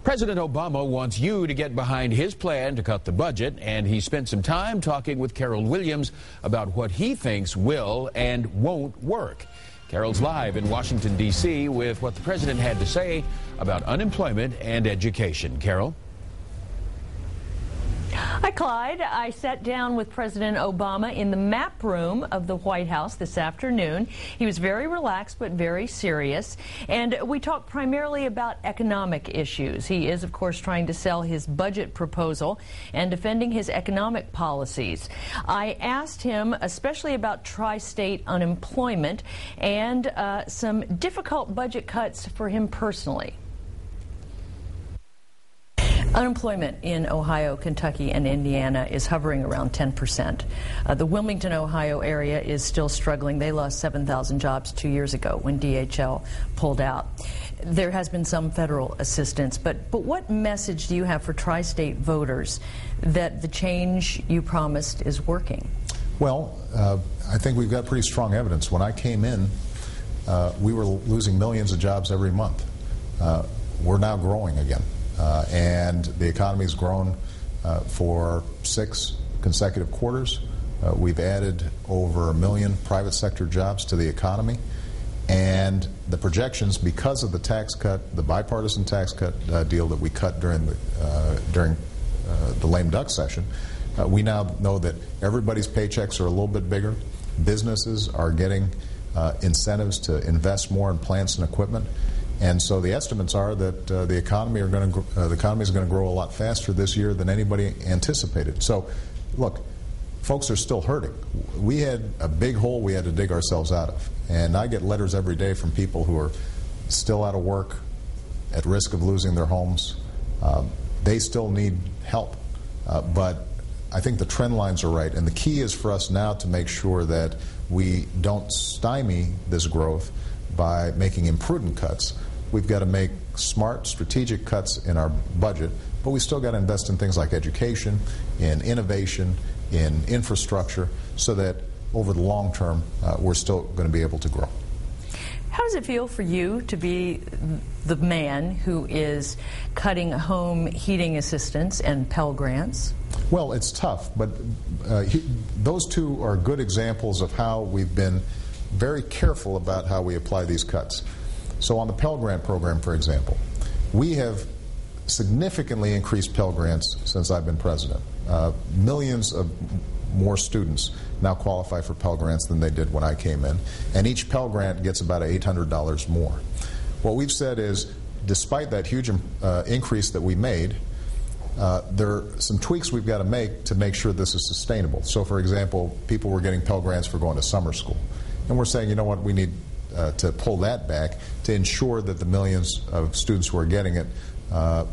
President Obama wants you to get behind his plan to cut the budget, and he spent some time talking with Carol Williams about what he thinks will and won't work. Carol's live in Washington, D.C. with what the president had to say about unemployment and education. Carol? Hi, Clyde. I sat down with President Obama in the map room of the White House this afternoon. He was very relaxed but very serious, and we talked primarily about economic issues. He is, of course, trying to sell his budget proposal and defending his economic policies. I asked him especially about tri-state unemployment and some difficult budget cuts for him personally. Unemployment in Ohio, Kentucky, and Indiana is hovering around 10%. The Wilmington, Ohio area is still struggling. They lost 7,000 jobs 2 years ago when DHL pulled out. There has been some federal assistance, but what message do you have for tri-state voters that the change you promised is working? Well, I think we've got pretty strong evidence. When I came in, we were losing millions of jobs every month. We're now growing again. And the economy's grown for 6 consecutive quarters. We've added over 1 million private sector jobs to the economy. And the projections, because of the tax cut, the bipartisan tax cut deal that we cut during the lame duck session, we now know that everybody's paychecks are a little bit bigger. Businesses are getting incentives to invest more in plants and equipment. And so the estimates are that the economy is going to grow a lot faster this year than anybody anticipated. So, look, folks are still hurting. We had a big hole we had to dig ourselves out of. And I get letters every day from people who are still out of work, at risk of losing their homes. They still need help. But I think the trend lines are right. And the key is for us now to make sure that we don't stymie this growth by making imprudent cuts. We've got to make smart, strategic cuts in our budget, but we still got to invest in things like education, in innovation, in infrastructure, so that over the long term, we're still going to be able to grow. How does it feel for you to be the man who is cutting home heating assistance and Pell Grants? Well, it's tough, but those two are good examples of how we've been very careful about how we apply these cuts. So on the Pell Grant program, for example, we have significantly increased Pell Grants since I've been president. Millions of more students now qualify for Pell Grants than they did when I came in, and each Pell Grant gets about $800 more. What we've said is, despite that huge increase that we made, there are some tweaks we've got to make sure this is sustainable. So, for example, people were getting Pell Grants for going to summer school. And we're saying, you know what, we need to pull that back to ensure that the millions of students who are getting it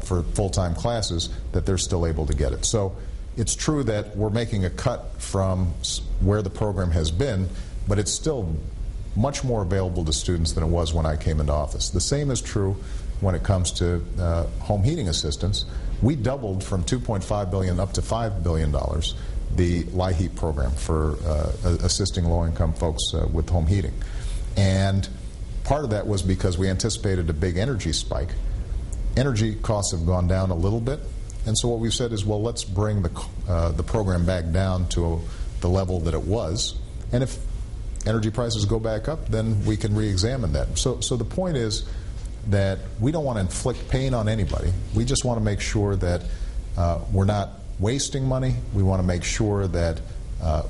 for full-time classes, that they're still able to get it. So it's true that we're making a cut from where the program has been, but it's still much more available to students than it was when I came into office. The same is true when it comes to home heating assistance. We doubled from $2.5 billion up to $5 billion the LIHEAP program for assisting low-income folks with home heating. And part of that was because we anticipated a big energy spike. Energy costs have gone down a little bit, and so what we've said is, well, let's bring the program back down to the level that it was, and if energy prices go back up, then we can re-examine that. So the point is that we don't want to inflict pain on anybody. We just want to make sure that we're not wasting money. We want to make sure that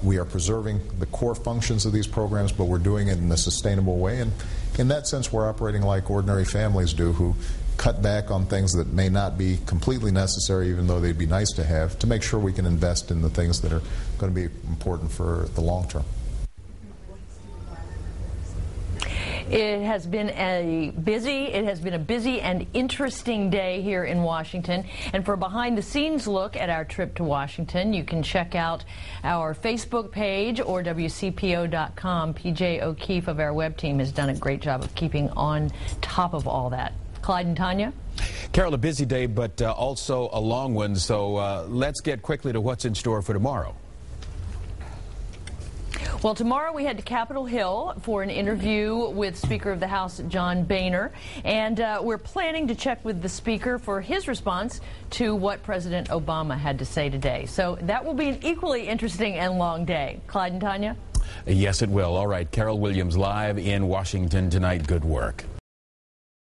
we are preserving the core functions of these programs, but we're doing it in a sustainable way. And in that sense, we're operating like ordinary families do, who cut back on things that may not be completely necessary, even though they'd be nice to have, to make sure we can invest in the things that are going to be important for the long term. It has been a busy and interesting day here in Washington. And for a behind-the-scenes look at our trip to Washington, you can check out our Facebook page or WCPO.com. PJ O'Keefe of our web team has done a great job of keeping on top of all that. Clyde and Tanya? Carol, a busy day, but also a long one. So let's get quickly to what's in store for tomorrow. Well, tomorrow we head to Capitol Hill for an interview with Speaker of the House John Boehner, and we're planning to check with the Speaker for his response to what President Obama had to say today. So that will be an equally interesting and long day. Clyde and Tanya? Yes, it will. All right, Carol Williams live in Washington tonight. Good work.